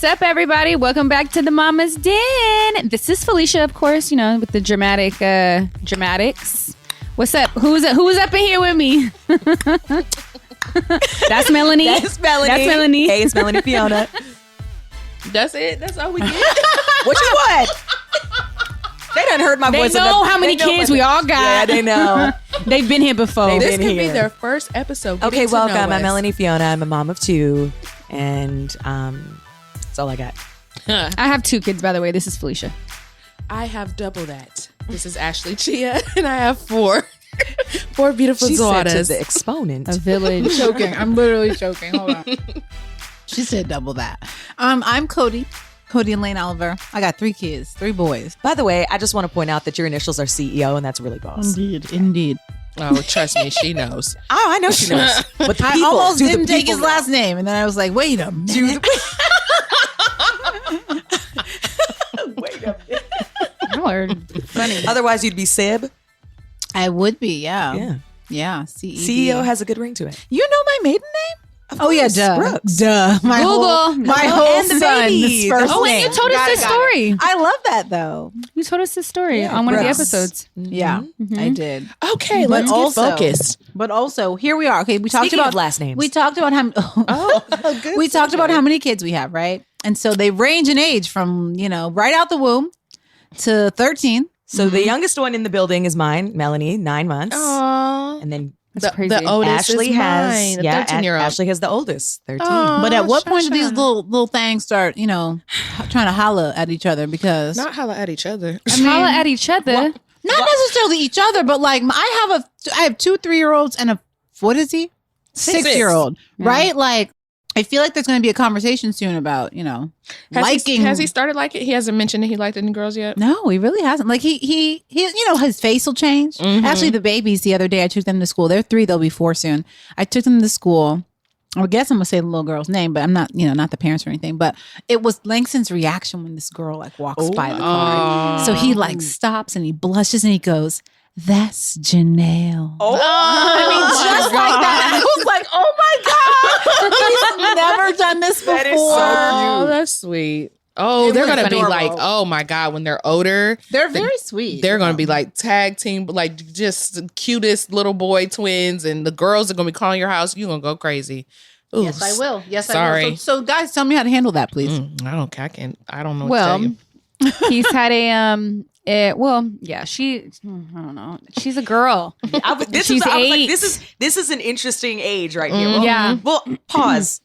What's up, everybody? Welcome back to the Mama's Den. This is Felicia, of course, you know, with the dramatics. What's up? Who's up in here with me? That's Melanie. That's Melanie. Hey, it's Melanie Fiona. That's it? That's all we get? What you want? They done heard my voice. They know how many kids we all got. Yeah, they know. They've been here before. This could be their first episode. Okay, welcome. I'm Melanie Fiona. I'm a mom of two. And that's all I got. I have 2 kids, by the way. This is Felicia. I have double that. This is Ashley Chia, and I have 4. 4 beautiful daughters. Said to the exponent. A village. I'm choking. I'm literally choking. Hold on. She said double that. I'm Codie and Lane Oliver. I got 3 kids, 3 boys. By the way, I just want to point out that your initials are CEO, and that's really boss. Indeed. Oh, trust me, she knows. Oh, I know she knows. But the I people, almost do the didn't take people his know? last name, and then I was like, wait a minute. Wait a minute. Y'all are funny. Otherwise, you'd be Sib. I would be, yeah. Yeah. Yeah, CED. CEO has a good ring to it. You know my maiden name? Of Oh, yeah, course, duh. Brooks. Duh. My Google. whole and the son's baby. first Oh, and name. you told us Got it, this got it. story. I love that, though. You told us this story on one of the Brooks. episodes. Yeah, I did. Okay, But let's get also- focused. But also, here we are. Okay, we talked Speaking about of last names. We talked about how good we talked about how many kids we have, right? And so they range in age from, right out the womb to 13. So the youngest one in the building is mine, Melanie, 9 months. Aww. And then That's crazy. The oldest Ashley is has, mine, a yeah, 13-year-old. Ashley has the oldest, 13. But at what point do these Shasha. little things start, trying to holla at each other? Because Not holla at each other. Holla at each other. not necessarily each other, but like I have 2 3-year-olds and a what is he? 6-year-old, right? Like I feel like there's going to be a conversation soon about liking. Has he started liking it? He hasn't mentioned that he liked any girls yet. No, he really hasn't. Like he his face will change. Mhm. Actually, the babies the other day, I took them to school. They're 3, they'll be 4 soon. I took them to school. I guess I'm gonna say the little girl's name, but I'm not, not the parents or anything. But it was Langston's reaction when this girl walks by the car. So he stops and he blushes and he goes, "That's Janelle." Oh, I mean, just like that. I was like, "Oh my god, he's never done this before." That is so Oh, that's sweet. Oh, It they're was gonna be adorable. like, oh my god, when they're older, They're very sweet. they're gonna be like tag team, like just the cutest little boy twins, and the girls are gonna be calling your house. You're gonna go crazy. Ooh, Yes, I will. Yes, I sorry. will. So, guys, tell me how to handle that, please. I don't. I don't know. Well, what to tell you. he's had I don't know. She's a girl. She's 8. This is an interesting age right here. Mhm. Yeah. Well, pause.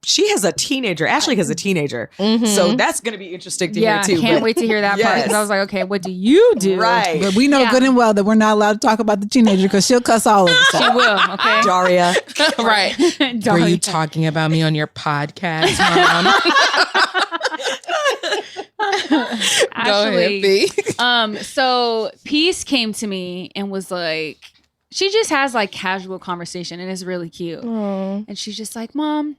She has a teenager. Ashley has a teenager. Mhm. So that's going to be interesting to Yeah, hear too. can't but- wait to hear that part. Yes. Because I was like, okay, what do you do? Right. But we know Yeah. good and well that we're not allowed to talk about the teenager because she'll cuss all of us She out. will, okay? Daria. Right. Were Daria. you talking about me on your podcast, Mom? Go ahead, B. So Peace came to me and was like, she just has casual conversation and it's really cute. And she's just like, "Mom,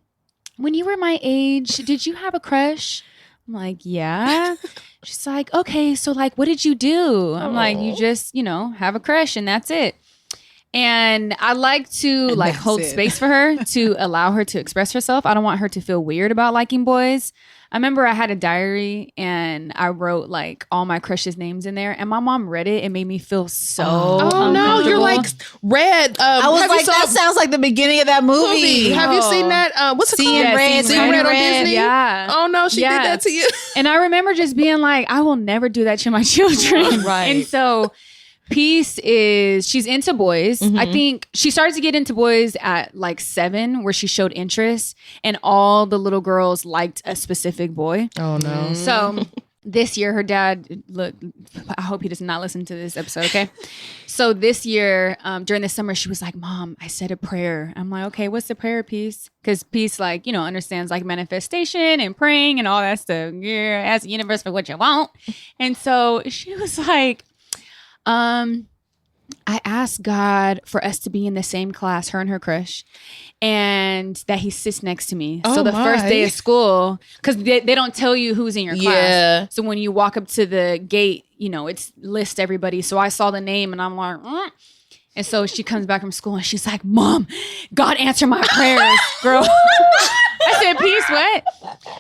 when you were my age, did you have a crush?" I'm like, "Yeah." She's like, "Okay, so what did you do?" I'm like, "You just, have a crush and that's it." And I like to And that's hold it. space for her to allow her to express herself. I don't want her to feel weird about liking boys. I remember I had a diary and I wrote all my crushes' names in there, and my mom read it. It made me feel so Oh no, you're uncomfortable. red. I was have you like, saw that sounds like the beginning of that movie. Have you seen that? What's it Seeing called? Red, Seeing Red on Disney. Yeah. Oh no, she Yeah. did that to you. And I remember just being like, I will never do that to my children. Right. And so Peace she's into boys. Mhm. I think she started to get into boys at 7, where she showed interest, and all the little girls liked a specific boy. Oh no. So this year, her dad, look, I hope he does not listen to this episode, okay? So this year, during the summer, she was like, "Mom, I said a prayer." I'm like, "Okay, what's the prayer, Peace?" Because Peace, understands manifestation and praying and all that stuff. Yeah, ask the universe for what you want. And so she was like, I asked God for us to be in the same class, her and her crush, and that he sits next to me. So Oh, the first my. day of school, because they don't tell you who's in your class. Yeah. So when you walk up to the gate, it's list everybody. So I saw the name and I'm like, "Mm." And so she comes back from school and she's like, "Mom, God answered my prayers, girl." I said, Peace, what?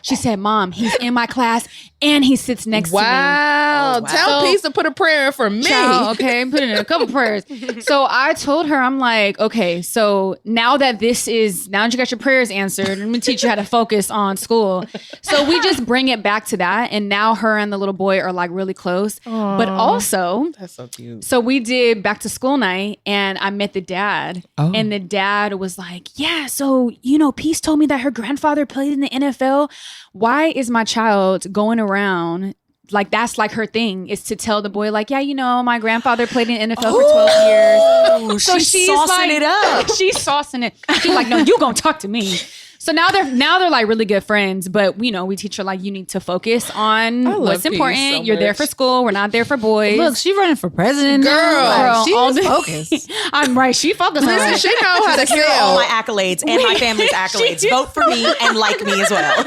She said, Mom, he's in my class and he sits next to me. Wow. Tell Peace to put a prayer in for me. Child, okay, put in a couple prayers. So I told her, I'm like, okay, so now that you got your prayers answered, let me teach you how to focus on school. So we just bring it back to that. And now her and the little boy are like really close. Aww. But also, that's so cute. So we did back to school night and I met the dad. Oh. And the dad was like, yeah, so, Peace told me that her grandfather played in the NFL. Why is my child going around like that's like her thing is to tell the boy like, yeah, my grandfather played in NFL for 12 years. So she's saucing like, it up. She's saucing it. She's like, no, you gonna talk to me. So now they're like really good friends, but we teach her like you need to focus on what's important. So you're there for school. We're not there for boys. Look, she's running for president. Girl, she's focused. I'm right. She focused. Listen, she know how to hear all my accolades and my family's accolades. Vote for me and like me as well.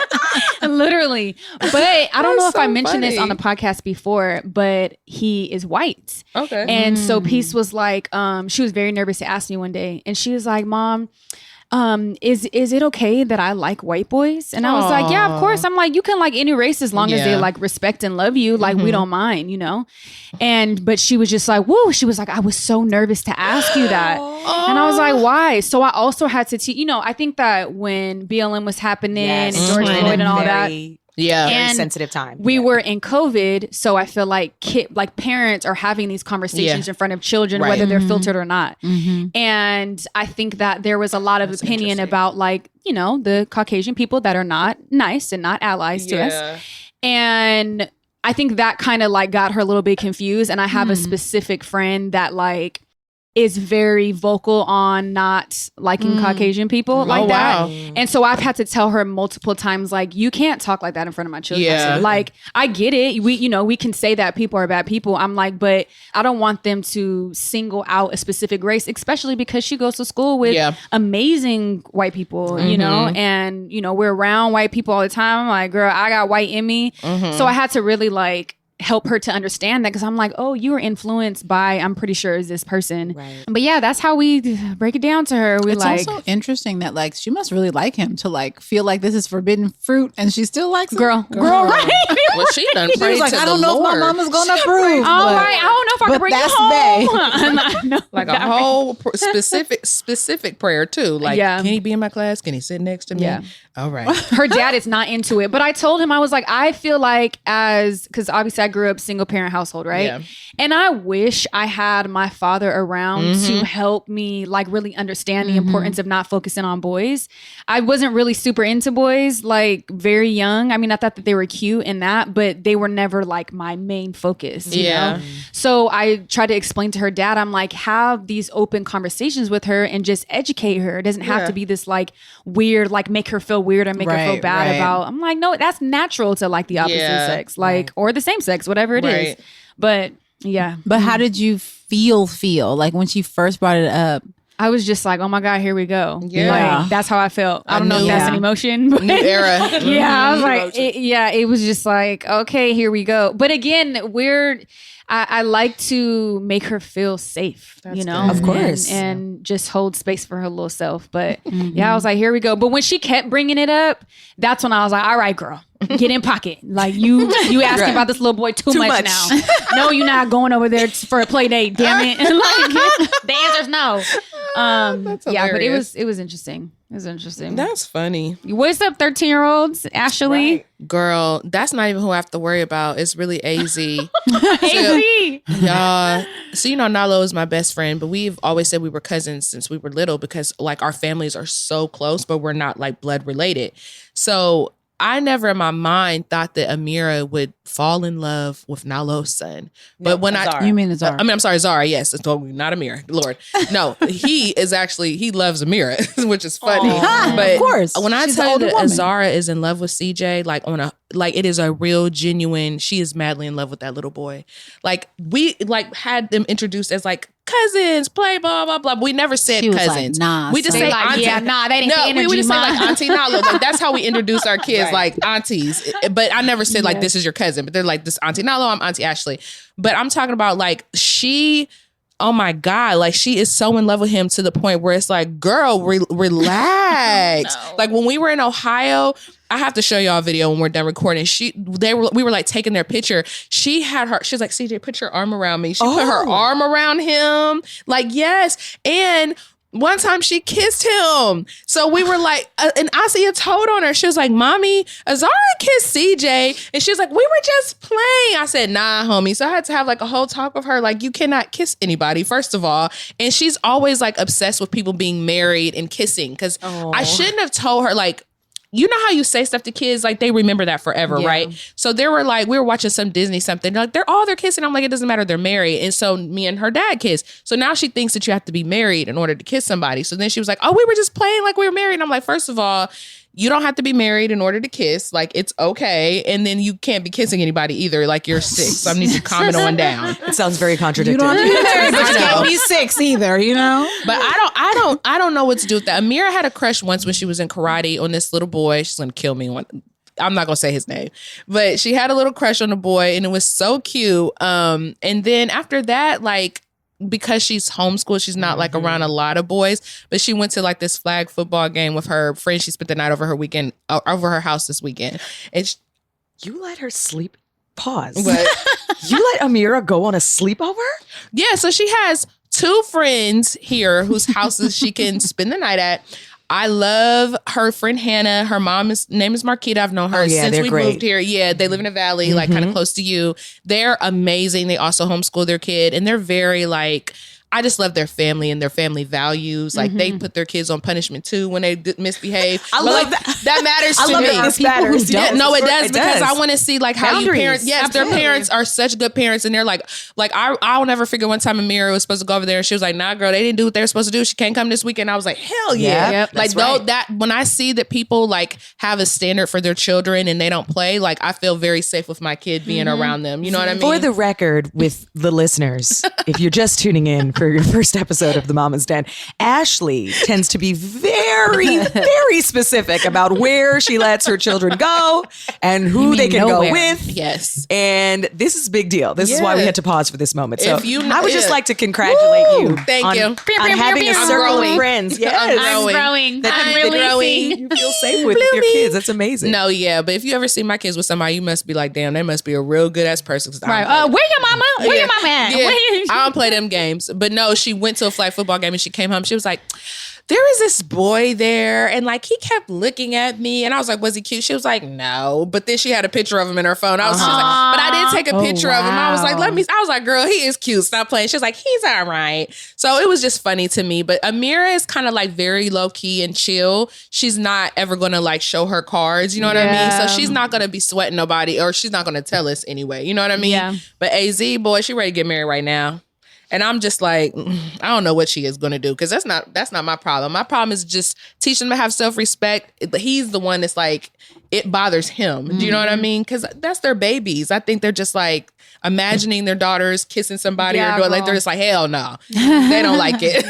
Literally. But I don't know if I mentioned this on the podcast before, but he is white. Okay. And so Peace was like, she was very nervous to ask me one day, and she was like, Mom, is it okay that I like white boys? And I was like, yeah, of course. I'm like, you can like any race as long as they like respect and love you. Like we don't mind, but she was just like, whoa, she was like, I was so nervous to ask you that. And I was like, why? So I also had to teach, I think that when BLM was happening and George Floyd and all that. Yeah, very sensitive time. We were in COVID, so I feel like parents are having these conversations in front of children, whether they're filtered or not. And I think that there was a lot of opinion about like, the Caucasian people that are not nice and not allies to us. And I think that kind of like got her a little bit confused. And I have a specific friend that like is very vocal on not liking Caucasian people like that. And so I've had to tell her multiple times, like, you can't talk like that in front of my children. Yeah. Like, I get it. We can say that people are bad people. I'm like, but I don't want them to single out a specific race, especially because she goes to school with amazing white people, and, we're around white people all the time. I'm like, girl, I got white in me. So I had to really like help her to understand that, because I'm like, oh, you were influenced by, I'm pretty sure, is this person. Right. But yeah, that's how we break it down to her. It's also interesting that like she must really like him to like feel like this is forbidden fruit, and she still likes him. Girl, right? Well, she done she was like, I don't know if my mama's gonna approve. All right, I don't know if I can bring you home. Like a whole specific prayer too. Like, can he be in my class? Can he sit next to me? Yeah. All right. Her dad is not into it, but I told him, I was like, I feel like because obviously I grew up single parent household, right? Yeah. And I wish I had my father around to help me like really understand the importance of not focusing on boys. I wasn't really super into boys, like very young. I mean, I thought that they were cute and that, but they were never like my main focus, you know? So I tried to explain to her dad, I'm like, have these open conversations with her and just educate her. It doesn't have to be this like weird, like make her feel weird or make her feel bad about. I'm like, no, that's natural to like the opposite sex, like, or the same sex, whatever it is. But yeah. But how did you feel like when she first brought it up? I was just like, oh my God, here we go. Yeah. Like, that's how I felt. I don't know if that's an emotion. But new era. Yeah. I was like, it was just like, okay, here we go. But again, I like to make her feel safe, you know? Good. Of course. And just hold space for her little self. But yeah, I was like, here we go. But when she kept bringing it up, that's when I was like, all right, girl, get in pocket. Like you asking about this little boy too much now. No, you're not going over there for a play date, damn it. Like, the answer's no. Yeah, but it was interesting. It was interesting. That's funny. What's up, 13-year-olds? Ashley? Right. Girl, that's not even who I have to worry about. It's really AZ. Y'all. So, Nalo is my best friend, but we've always said we were cousins since we were little because like our families are so close, but we're not like blood related. So I never in my mind thought that Amira would fall in love with Nalo's son. But when Zara. You mean Zara? I'm sorry, Zara. Yes, it's not Amira. Lord, no, he loves Amira, which is funny. But of course, when I tell you that Zara is in love with CJ, it is a real genuine. She is madly in love with that little boy. Like we had them introduced as like cousins, play blah blah blah. But we never said cousins. Like, nah, we just say like, auntie. That ain't the energy. We just say like auntie Nalo. Like that's how we introduce our kids, like aunties. But I never said like this is your cousin. But they're like this auntie Nalo. I'm auntie Ashley. But I'm talking about like she oh my God, like she is so in love with him to the point where it's like, girl, relax. No. Like when we were in Ohio, I have to show y'all a video when we're done recording. We were like taking their picture. She was like, CJ, put your arm around me. She put her arm around him. Like, yes. And one time she kissed him. So we were like, and Asia told on her. She was like, Mommy, Azara kissed CJ. And she was like, we were just playing. I said, nah, homie. So I had to have like a whole talk with her. Like, you cannot kiss anybody, first of all. And she's always like obsessed with people being married and kissing. Because I shouldn't have told her, like, you know how you say stuff to kids, like they remember that forever, right? So they were like, we were watching some Disney something, like they're kissing. I'm like, it doesn't matter, they're married. And so me and her dad kissed. So now she thinks that you have to be married in order to kiss somebody. So then she was like, oh, we were just playing like we were married. And I'm like, first of all, you don't have to be married in order to kiss. Like, it's okay. And then you can't be kissing anybody either. Like, you're 6. So I need to calm it on down. It sounds very contradictory. You don't have to be married, but you can't be 6 either, you know? But I don't know what to do with that. Amira had a crush once when she was in karate on this little boy. She's gonna kill me. I'm not gonna say his name, but she had a little crush on the boy, and it was so cute. And then after that, like, because she's homeschooled, she's not like around a lot of boys, but she went to like this flag football game with her friend. She spent the night over her house this weekend. And You let her sleep? Pause. But You let Amira go on a sleepover? yeah, so she has 2 friends here whose houses she can spend the night at. I love her friend Hannah. Her name is Marquita. I've known her since we moved here. Yeah, they live in a valley, like kind of close to you. They're amazing. They also homeschool their kid, and they're very like, I just love their family and their family values. Like they put their kids on punishment too when they misbehave. I love that. That matters to me. I love that this matters. Yeah, no, it does, because I want to see like how you Boundaries. parent. Yes, Absolutely. their parents are such good parents, and they're like I'll never forget one time Amira was supposed to go over there, and she was like, "Nah, girl, they didn't do what they were supposed to do. She can't come this weekend." I was like, "Hell yeah!" Yep, Like that's right. that when I see that people like have a standard for their children and they don't play, like I feel very safe with my kid being around them. You know what I mean? For the record, with the listeners, if you're just tuning in for your first episode of The Mama's Den, Ashley tends to be very, very specific about where she lets her children go and who they can nowhere? go with. Yes. And this is a big deal. This is why we Yeah. had to pause for this moment. So If you I would just yeah. like to congratulate you. Thank on, you. on having a I'm circle growing. of friends. Yes. I'm growing. growing. That I'm you- releasing. You feel safe with your kids. That's amazing. No, yeah, but if you ever see my kids with somebody, you must be like, damn, they must be a real good ass person. Right. Where your mama? Where your mama at? Yeah, Where- I don't play them games. But no, she went to a flag football game and she came home. She was like, there is this boy there, and like he kept looking at me, and I was like, was he cute? She was like, no. But then she had a picture of him in her phone. She was like, but I did take a picture of him. I was like, I was like, girl, he is cute. Stop playing. She was like, he's all right. So it was just funny to me. But Amira is kind of like very low key and chill. She's not ever gonna like show her cards. You know what I mean? So she's not gonna be sweating nobody, or she's not gonna tell us anyway. You know what I mean? Yeah. But AZ, boy, she ready to get married right now. And I'm just like, I don't know what she is going to do, because that's not my problem. My problem is just teaching them to have self-respect. He's the one that's like, it bothers him. Do you know what I mean? Because that's their babies. I think they're just like imagining their daughters kissing somebody Yeah, or doing like, girl. they're just like, hell no. They don't like it.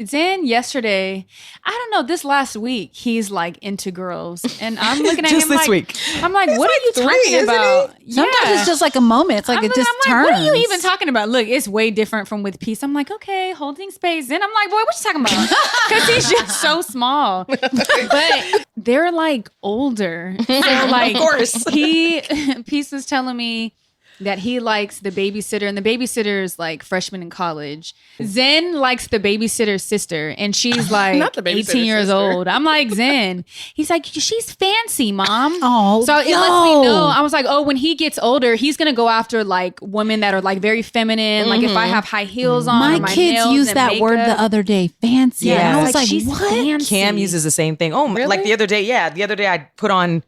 Zen yesterday, I don't know, this last week, he's like into girls. And I'm looking at Just him this like, week. I'm like, what are you three, talking isn't about? Sometimes Yeah. it's just like a moment. It's like it just I'm like, turns. what are you even talking about? Look, it's way different from with Peace. I'm like, okay, holding space. Then I'm like, boy, what you talking about? Because he's just so small. But they're like older. So like, Of course. Peace was telling me that he likes the babysitter, and the babysitter is like freshman in college. Zen likes the babysitter's sister, and she's like Not the babysitter's 18 years sister. old. I'm like, Zen. He's like, she's fancy, mom. Oh, So it lets me know. I was like, oh, when he gets older, he's gonna go after like women that are like very feminine. Like if I have high heels on, or My my kids nails used and that word makeup. the other day. Fancy. Yeah, And I was it's like, she's what? fancy. Cam uses the same thing. Oh, Really? like the other day I put on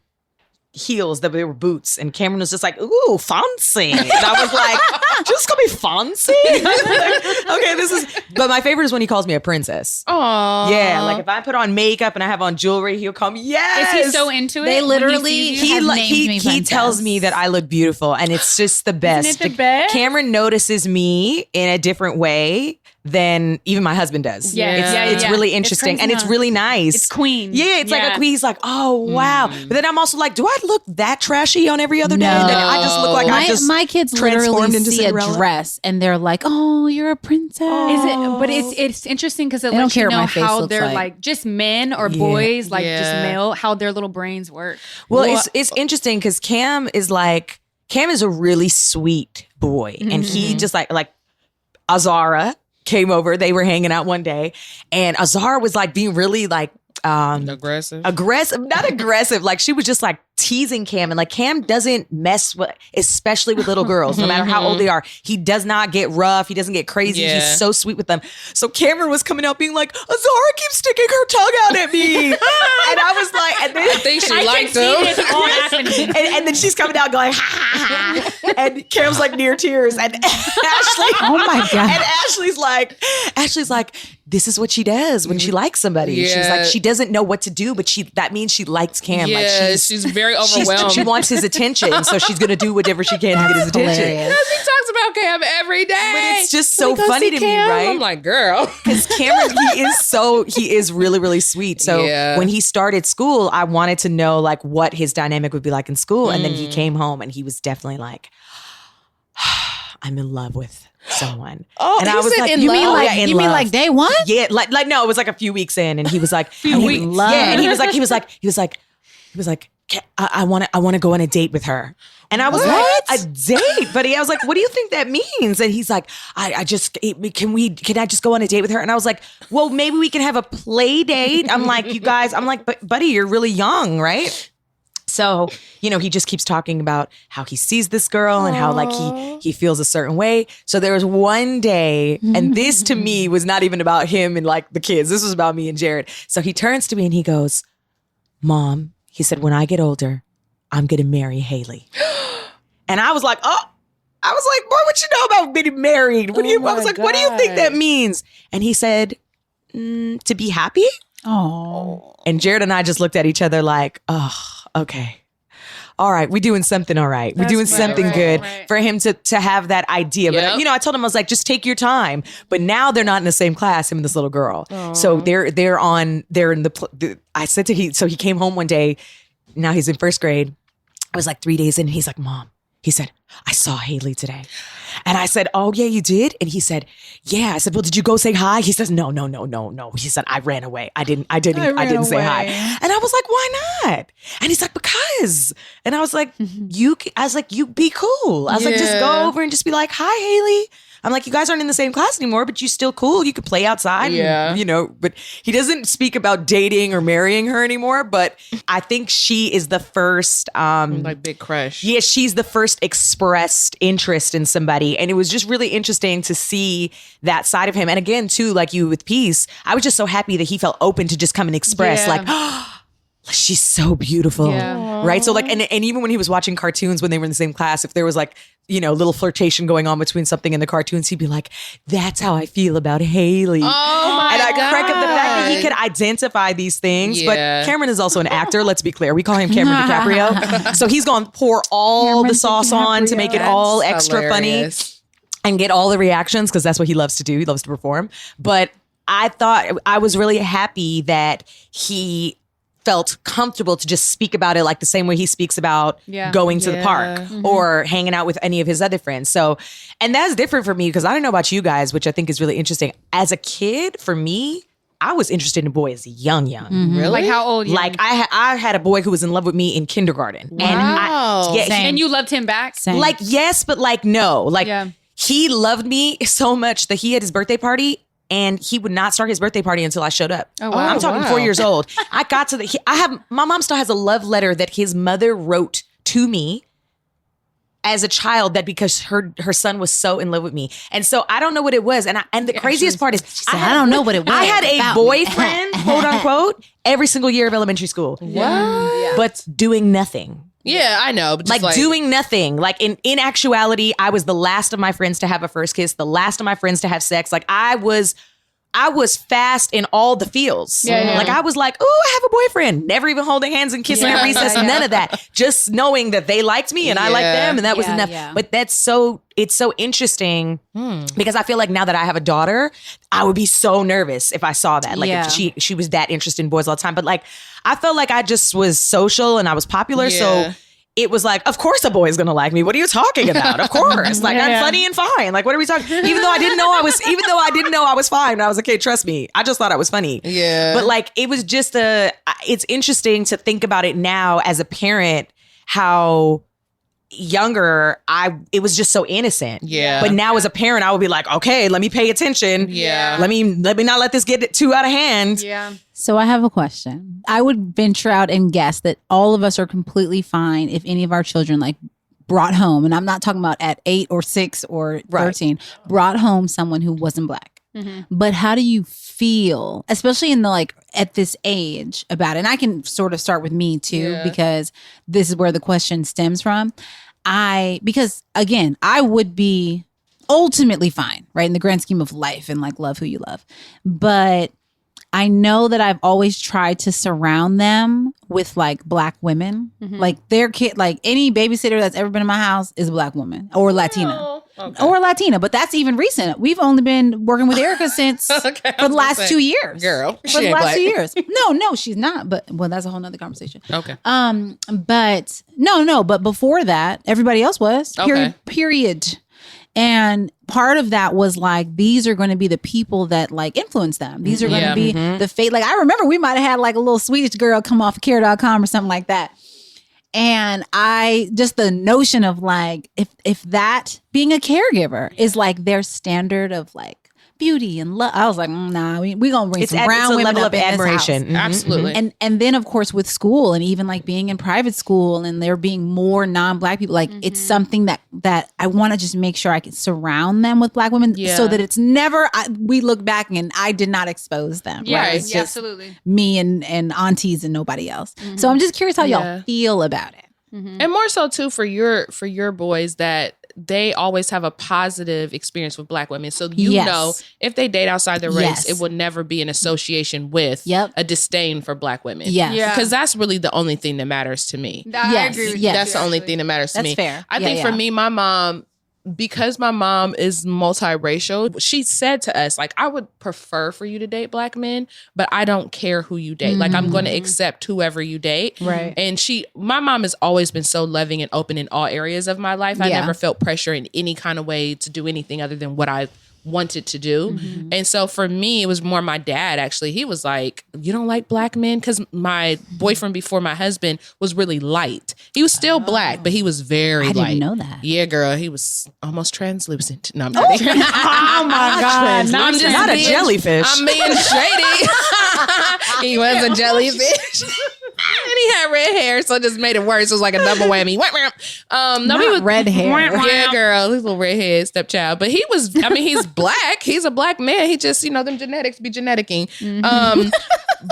heels that they were boots, and Cameron was just like, ooh, fancy. And I was like, just gonna be fancy? Okay, this is, but my favorite is when he calls me a princess. Aww. Yeah, like if I put on makeup and I have on jewelry, he'll come, yes. Is he so into it? They when he literally- sees you? have He, named me he princess. tells me that I look beautiful, and it's just the best. Isn't it the best? Cameron notices me in a different way than even my husband does. Yeah, It's really interesting, crazy, and it's huh? really nice. It's queen. Yeah, it's like a queen. He's like, oh wow. But then I'm also like, do I look that trashy on every other day? That I just look like I just my kids transformed literally into see Cinderella? a dress and they're like, "Oh, you're a princess." Is it? But it's interesting because it They don't lets you care what know my face how looks they're like. like just men or boys, like just Yeah. male, how their little brains work. Well, it's interesting because Cam is a really sweet boy, and he just like Azara came over. They were hanging out one day, and Azara was like being really like aggressive. not aggressive. Like she was just like teasing Cam, and like Cam doesn't mess with, especially with little girls, no matter how old they are. He does not get rough. He doesn't get crazy. Yeah. He's so sweet with them. So Cameron was coming out being like, Azara keeps sticking her tongue out at me, and I was like, and then I think she I liked can see him. this all happening. and then she's coming out going, ha, ha, ha. And Cam's like near tears. And Ashley, Oh my God. And Ashley's like, this is what she does when she likes somebody. She's Yeah. like, she doesn't know what to do, but that means she likes Cam. Yeah, Like she's very overwhelmed. she wants his attention, so she's gonna do whatever she can to get his attention. hilarious. He talks about Cam every day. But it's just Can we so go funny see to me, Cam? right? I'm like, girl. Because Cameron, he is really, really sweet. So Yeah. when he started school, I wanted to know like what his dynamic would be like in school. And then he came home and he was definitely like, I'm in love with someone. Oh, and he I was said like, in You love? mean Oh, like yeah, in you mean love. like day one? Yeah, like no, it was like a few weeks in, and he was like, and weeks. and he was like, I want to go on a date with her, and I was like, a date, buddy. I was like, what do you think that means? And he's like, can I just go on a date with her? And I was like, well, maybe we can have a play date. I'm like, you guys, but buddy, you're really young, right? So, he just keeps talking about how he sees this girl and how like he feels a certain way. So there was one day, and this to me was not even about him and like the kids. This was about me and Jared. So he turns to me and he goes, Mom, he said, when I get older, I'm going to marry Haley. And I was like, boy, what you know about getting married? I was like, what do you think that means? And he said, to be happy. Oh. And Jared and I just looked at each other like, oh, okay. All right, we're doing something all right. We're doing something good for him to have that idea. But, Yep. I told him, I was like, just take your time. But now they're not in the same class, him and this little girl. So they're in I said to he came home one day. Now he's in first grade. I was like 3 days in. He's like, Mom, he said, I saw Haley today. And I said, oh, yeah, you did? And he said, yeah. I said, well, did you go say hi? He says, no. He said, I ran away. I didn't say hi. And I was like, why not? And he's like, because. And I was like, you be cool. I was like, just Yeah. go over and just be like, hi, Haley. I'm like, you guys aren't in the same class anymore, but you still cool. You could play outside. Yeah. And, but he doesn't speak about dating or marrying her anymore. But I think she is the first, Like big crush. yeah, she's the first expressed interest in somebody. And it was just really interesting to see that side of him. And again, too, like you with Peace, I was just so happy that he felt open to just come and express Yeah. like, oh, she's so beautiful. Yeah. Right. So like, and even when he was watching cartoons when they were in the same class, if there was like, little flirtation going on between something in the cartoons, he'd be like, that's how I feel about Haley. Oh my And I God. crack up the fact that he could identify these things. Yeah. But Cameron is also an actor. Let's be clear. We call him Cameron DiCaprio. So he's going to pour all the sauce on to make it all That's extra hilarious. funny and get all the reactions because that's what he loves to do. He loves to perform. But I thought I was really happy that he felt comfortable to just speak about it like the same way he speaks about going to the park or hanging out with any of his other friends. So, and that's different for me because I don't know about you guys, which I think is really interesting. As a kid, for me, I was interested in boys young. Really? Like how old? Like I had a boy who was in love with me in kindergarten. Wow. And you loved him back? Same. Like yes, but like no. Like Yeah. he loved me so much that he had his birthday party and he would not start his birthday party until I showed up. Oh, wow. I'm talking 4 years old. I got to my mom still has a love letter that his mother wrote to me as a child that because her son was so in love with me. And so I don't know what it was. And the craziest part is I don't know what it was. I had a about me. boyfriend, quote unquote, every single year of elementary school. What? But doing nothing. Yeah, I know. But just Like doing nothing. Like in actuality, I was the last of my friends to have a first kiss, the last of my friends to have sex. Like I was I was fast in all the fields. Yeah. Like I was like, oh, I have a boyfriend. Never even holding hands and kissing at recess. None of that. Just knowing that they liked me and I liked them, and that was enough. Yeah. But it's so interesting because I feel like now that I have a daughter, I would be so nervous if I saw that. Like if she was that interested in boys all the time. But like I felt like I just was social and I was popular. So it was like, of course a boy's gonna like me. What are you talking about? Of course. Like I'm funny and fine. Like what are we talking? Even though I didn't know I was fine when I was a kid, trust me. I just thought I was funny. Yeah. But like it was just it's interesting to think about it now as a parent, how younger it was just so innocent. Yeah. But now as a parent, I would be like, okay, let me pay attention. Yeah. Let me not let this get too out of hand. Yeah. So I have a question. I would venture out and guess that all of us are completely fine if any of our children like brought home, and I'm not talking about at 8 or 6 or 13, brought home someone who wasn't Black. But how do you feel, especially in the like at this age about it? And I can sort of start with me too, because this is where the question stems from. Because again, I would be ultimately fine, right? In the grand scheme of life and like love who you love. But I know that I've always tried to surround them with like Black women. Like their kid, like any babysitter that's ever been in my house is a Black woman or Latina. Or Latina, but that's even recent. We've only been working with Erica since for the last 2 years. Girl, for the last 2 years. No, she's not. But that's a whole nother conversation. Okay. But no. But before that, everybody else was. Period. And part of that was like, these are going to be the people that like influence them. These are going to be the fate. Like I remember we might have had like a little Swedish girl come off of care.com or something like that. And just the notion of like, if that being a caregiver is like their standard of like beauty and love, I was like, nah, we gonna bring some brown women level up of in admiration. this house. Absolutely. And then of course with school and even like being in private school and there being more non-Black people, like it's something that I want to just make sure I can surround them with Black women so that it's never we look back and I did not expose them. Yeah, right? It's just absolutely. me and aunties and nobody else. So I'm just curious how y'all feel about it. And more so too for your boys that they always have a positive experience with Black women. So you know if they date outside their race, it will never be an association with a disdain for Black women. Yeah. Because that's really the only thing that matters to me. I agree with you. That's the only thing that matters to me. That's fair. I think for me, my mom, because my mom is multiracial, she said to us, like, I would prefer for you to date Black men, but I don't care who you date. Like, I'm going to accept whoever you date. Right. And my mom has always been so loving and open in all areas of my life. I never felt pressure in any kind of way to do anything other than what I wanted to do. And so for me, it was more my dad, actually. He was like, you don't like Black men? Because my boyfriend before my husband was really light. He was still Black, but he was very light. I didn't know that. Yeah, girl. He was almost translucent. No, I'm kidding. Oh my God. I'm just Not a being- jellyfish. I'm being shady. He was a jellyfish. And he had red hair, so it just made it worse. It was like a double whammy. Not he was red hair. Yeah, girl, his little redhead stepchild. But he was, he's Black. He's a Black man. He just, them genetics be geneticking.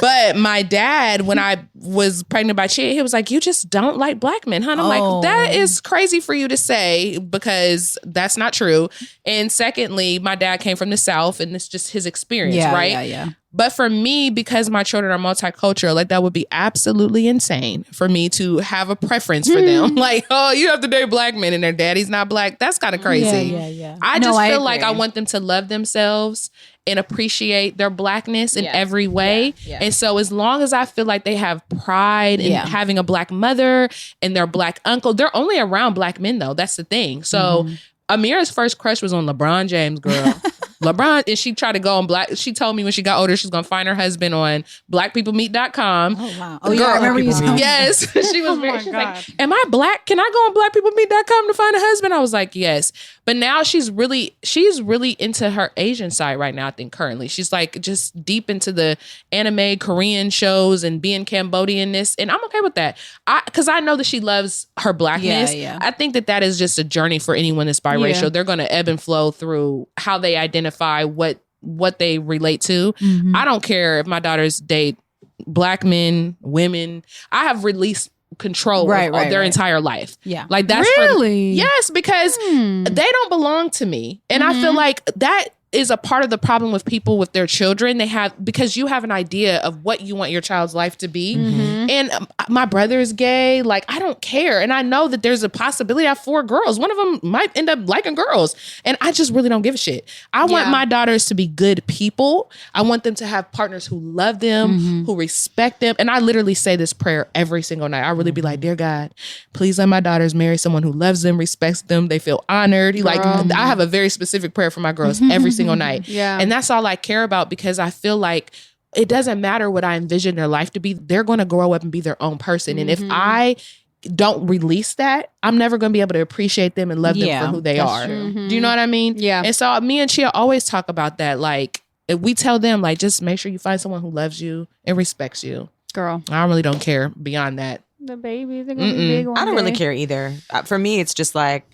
But my dad, when I was pregnant by Chid, he was like, you just don't like Black men, huh? And I'm like, that is crazy for you to say because that's not true. And secondly, my dad came from the South and it's just his experience, right? Yeah. But for me, because my children are multicultural, like that would be absolutely insane for me to have a preference for them. Like, oh, you have to date Black men and their daddy's not Black. That's kind of crazy. Yeah. I just feel like I want them to love themselves and appreciate their Blackness in every way. Yeah. And so as long as I feel like they have pride in having a Black mother and their Black uncle, they're only around Black men though. That's the thing. So Amira's first crush was on LeBron James, girl. LeBron, and she tried to go on Black. She told me when she got older, she's going to find her husband on blackpeoplemeet.com. Oh, wow. Oh, yeah. I remember you telling me. Yes. She was she's like, am I Black? Can I go on blackpeoplemeet.com to find a husband? I was like, yes. But now she's really into her Asian side right now, I think currently. She's like just deep into the anime Korean shows and being Cambodianness. And I'm okay with that. Because I know that she loves her Blackness. Yeah. I think that is just a journey for anyone that's biracial. Yeah. They're going to ebb and flow through how they identify what they relate to. I don't care if my daughters date Black men, women. I have released control of their entire life. Yeah. Like that's really? yes, because they don't belong to me. And I feel like that is a part of the problem with people with their children. Because you have an idea of what you want your child's life to be. And my brother is gay. Like, I don't care. And I know that there's a possibility I have 4 girls. One of them might end up liking girls. And I just really don't give a shit. I want my daughters to be good people. I want them to have partners who love them, who respect them. And I literally say this prayer every single night. I really be like, dear God, please let my daughters marry someone who loves them, respects them. They feel honored. Like, I have a very specific prayer for my girls every single night. And that's all I care about, because I feel like it doesn't matter what I envision their life to be. They're going to grow up and be their own person. And if I don't release that, I'm never going to be able to appreciate them and love them for who they are. Do you know what I mean? Yeah. And so me and Chia always talk about that. Like, if we tell them, like, just make sure you find someone who loves you and respects you. Girl. I really don't care beyond that. The babies are going to be big one I don't day. really care either. For me, it's just like,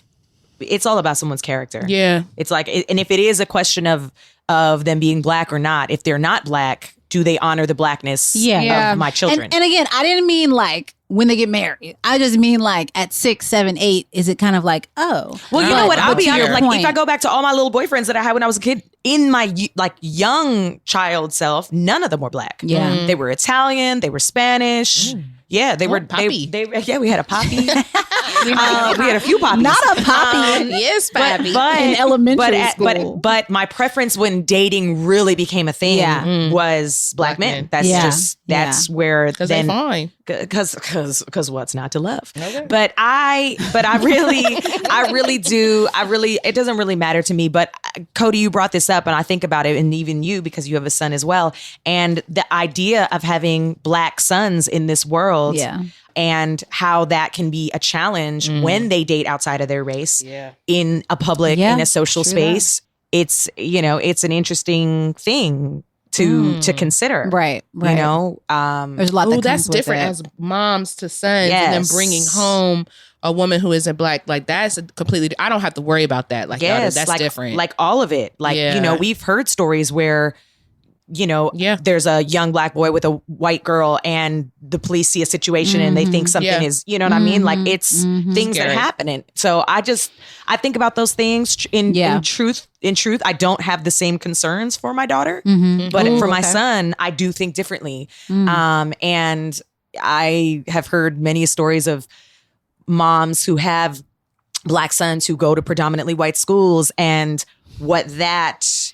it's all about someone's character. Yeah. It's like, and if it is a question of them being black or not, if they're not black, do they honor the blackness of my children? And again, I didn't mean like when they get married. I just mean like at 6, 7, 8, is it kind of like, oh. Well, you know what? I'll be honest. Like, point. if I go back to all my little boyfriends that I had when I was a kid, in my like young child self, none of them were black. Yeah. They were Italian. They were Spanish. Yeah, they were. Poppy. Yeah, we had a poppy. We had a few poppies. Not a poppy. Yes, Pappy. But in elementary school. But my preference when dating really became a thing was black men. That's that's where Because they're fine. Because what's not to love? Okay. But I really do. It doesn't really matter to me. But Codie, you brought this up, and I think about it, and even you, because you have a son as well. And the idea of having black sons in this world, and how that can be a challenge when they date outside of their race in a public, in a social space. It's it's an interesting thing to consider. Right. You know, there's a lot that that's comes with different it. as moms to sons, and then bringing home a woman who isn't black. Like, that's a completely, I don't have to worry about that. Like, that's like, different. Like all of it. Like, we've heard stories where, there's a young black boy with a white girl, and the police see a situation and they think something is, you know what I mean? Like, it's things that are happening. So I think about those things in truth. In truth, I don't have the same concerns for my daughter, but for my son, I do think differently. And I have heard many stories of moms who have black sons who go to predominantly white schools, and what that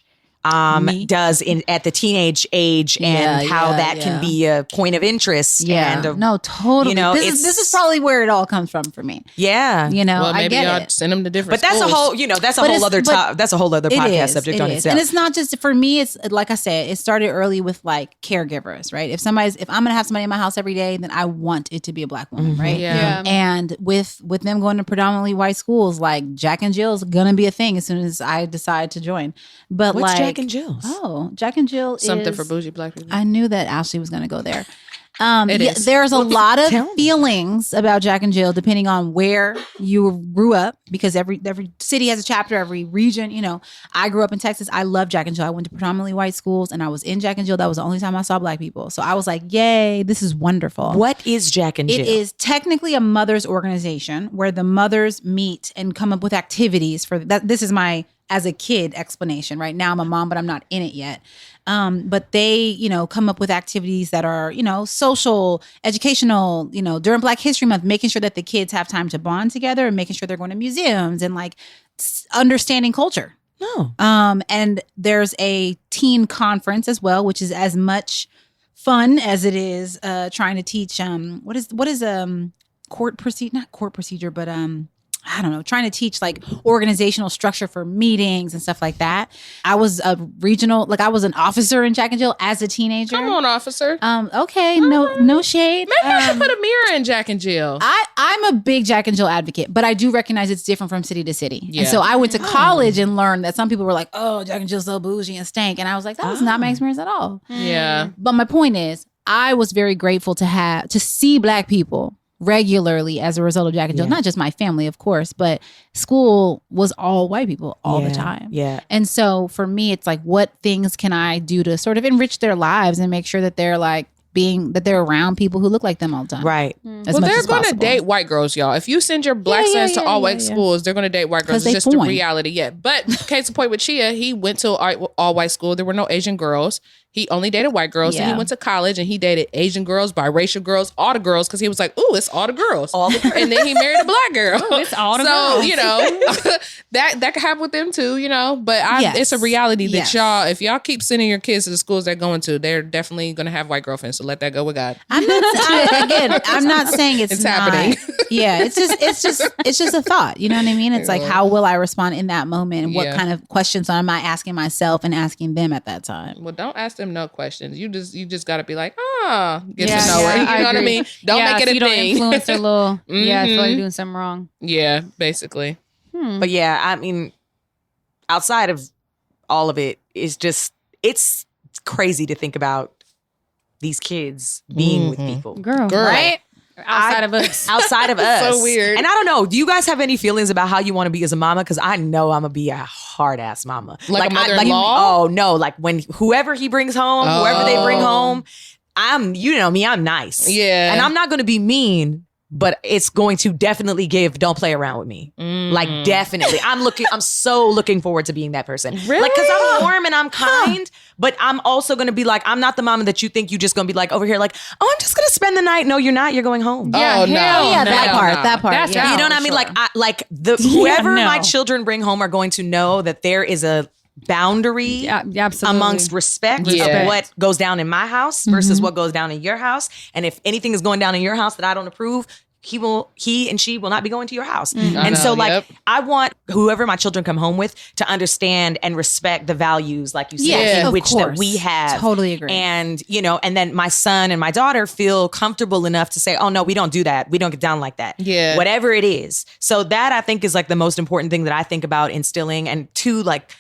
does at the teenage age, and how that can be a point of interest. No, totally. This is probably where it all comes from for me. Yeah. Well, maybe I get y'all it. send them to different But that's schools. a whole, that's a whole other that's a whole other podcast subject on itself. And it's not just for me. It's like I said, it started early with like caregivers, right? If I'm gonna have somebody in my house every day, then I want it to be a black woman, right? Yeah. And with them going to predominantly white schools, like Jack and Jill's gonna be a thing as soon as I decide to join. But what's like Jack and Jill's? Oh, Jack and Jill Something is for bougie black people. I knew that Ashley was going to go there. Is. There's a lot of feelings about Jack and Jill depending on where you grew up, because every city has a chapter, every region. I grew up in Texas. I love Jack and Jill. I went to predominantly white schools, and I was in Jack and Jill. That was the only time I saw black people. So I was like, yay, this is wonderful. What is Jack and Jill? It is technically a mother's organization where the mothers meet and come up with activities for that. This is my as a kid explanation. Right now I'm a mom, but I'm not in it yet. But they, come up with activities that are, social, educational, during Black History Month, making sure that the kids have time to bond together and making sure they're going to museums and like understanding culture. Oh. And there's a teen conference as well, which is as much fun as it is trying to teach what is court procedure, not court procedure, but I don't know, trying to teach like organizational structure for meetings and stuff like that. I was a regional, I was an officer in Jack and Jill as a teenager. Come on, officer. Okay, no shade. Maybe I should put a mirror in Jack and Jill. I'm a big Jack and Jill advocate, but I do recognize it's different from city to city. Yeah. And so I went to college and learned that some people were like, oh, Jack and Jill's so bougie and stank. And I was like, that was not my experience at all. Yeah. But my point is, I was very grateful to see Black people regularly as a result of Jack and Jill. Not just my family, of course, but school was all white people all the time. Yeah. And so for me, it's like, what things can I do to sort of enrich their lives and make sure that they're like being that they're around people who look like them all the time. Right. As Well, much they're as going to possible. date white girls, y'all. If you send your black sons to all white schools, they're going to date white girls. 'Cause they It's just the point. reality. Yeah. But case in point with Chia, he went to all white school. There were no Asian girls. He only dated white girls. So he Yeah. went to college and he dated Asian girls, biracial girls, all the girls, because he was like, ooh, it's all the girls. All the girls. And then he married a black girl. It's all the So, girls. you know, that could happen with them too, you know. But Yes. it's a reality that Yes. y'all, if y'all keep sending your kids to the schools they're going to, they're definitely going to have white girlfriends. So let that go with God. I'm not saying it's not, happening. Yeah, it's just a thought. You know what I mean? It's like, how will I respond in that moment, and what Yeah. kind of questions am I asking myself and asking them at that time? Well, don't ask them no questions. You just got to be like, get Yeah, to know her. yeah, You know what I agree. mean? Don't make it so a you don't thing. influence their little. Yeah, I feel like Mhm. you're doing something wrong. Yeah, basically. But yeah, I mean, outside of all of it, it's crazy to think about these kids being with people. Girl. Right? Outside of us. Outside of us. So weird. And I don't know, do you guys have any feelings about how you want to be as a mama? Because I know I'm going to be a hard ass mama. Like a mother-in-law? oh, no. Like when whoever he brings home, whoever they bring home, you know me, I'm nice. Yeah. And I'm not going to be mean, but it's going to definitely give, don't play around with me. Like definitely. I'm so looking forward to being that person. Really? Like, cause I'm warm and I'm kind, but I'm also going to be like, I'm not the mama that you think you just going to be like over here like, oh, I'm just going to spend the night. No, you're not. You're going home. Yeah, Oh, no. hell Yeah, no. that part. no. That part. That's yeah. You know what I for mean? sure. Like whoever no. my children bring home are going to know that there is a boundary Yeah, absolutely. amongst respect Yeah. of what goes down in my house versus what goes down in your house. And if anything is going down in your house that I don't approve, he and she will not be going to your house. And so like, yep. I want whoever my children come home with to understand and respect the values, like you said, Yes, in of which that course. we have. Totally agree. And, you know, and then my son and my daughter feel comfortable enough to say, oh no, we don't do that. We don't get down like that. Yeah. Whatever it is. So that I think is like the most important thing that I think about instilling. And two, like,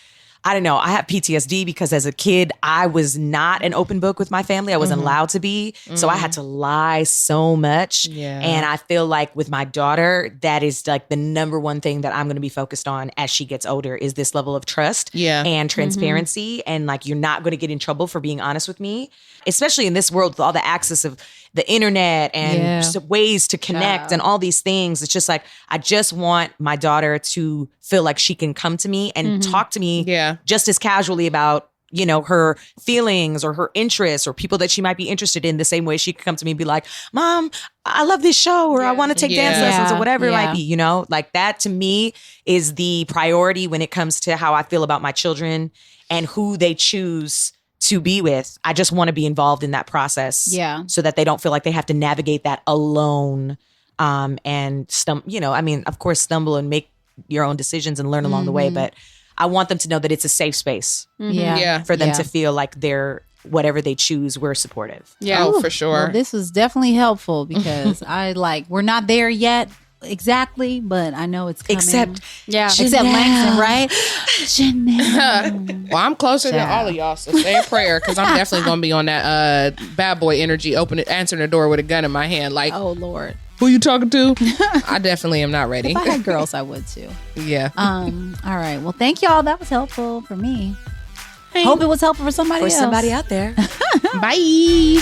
I don't know. I have PTSD because as a kid, I was not an open book with my family. I wasn't allowed to be. So I had to lie so much. Yeah. And I feel like with my daughter, that is like the number one thing that I'm going to be focused on as she gets older is this level of trust Yeah. and transparency. And like, you're not going to get in trouble for being honest with me, especially in this world with all the access of the internet and just ways to connect and all these things. It's just like, I just want my daughter to feel like she can come to me and talk to me Yeah. just as casually about, you know, her feelings or her interests or people that she might be interested in, the same way she could come to me and be like, Mom, I love this show, or I want to take dance Yeah. lessons, or whatever it Yeah. might be, you know? Like that to me is the priority when it comes to how I feel about my children and who they choose to be with. I just want to be involved in that process. Yeah. So that they don't feel like they have to navigate that alone. And of course, stumble and make your own decisions and learn along the way. But I want them to know that it's a safe space Yeah. Yeah. for them Yeah. to feel like they're whatever they choose, we're supportive. Yeah. Oh, for sure. Well, this was definitely helpful because we're not there yet exactly, but I know it's coming. Except Yeah. Except Langston, right? Well, I'm closer than all of y'all, so say a prayer because I'm definitely gonna be on that bad boy energy, answering the door with a gun in my hand. Like, Oh Lord. who you talking to? I definitely am not ready. If I had girls, I would too. Yeah. All right. Well, thank y'all. That was helpful for me. Hope it was helpful for somebody else. out there. Bye.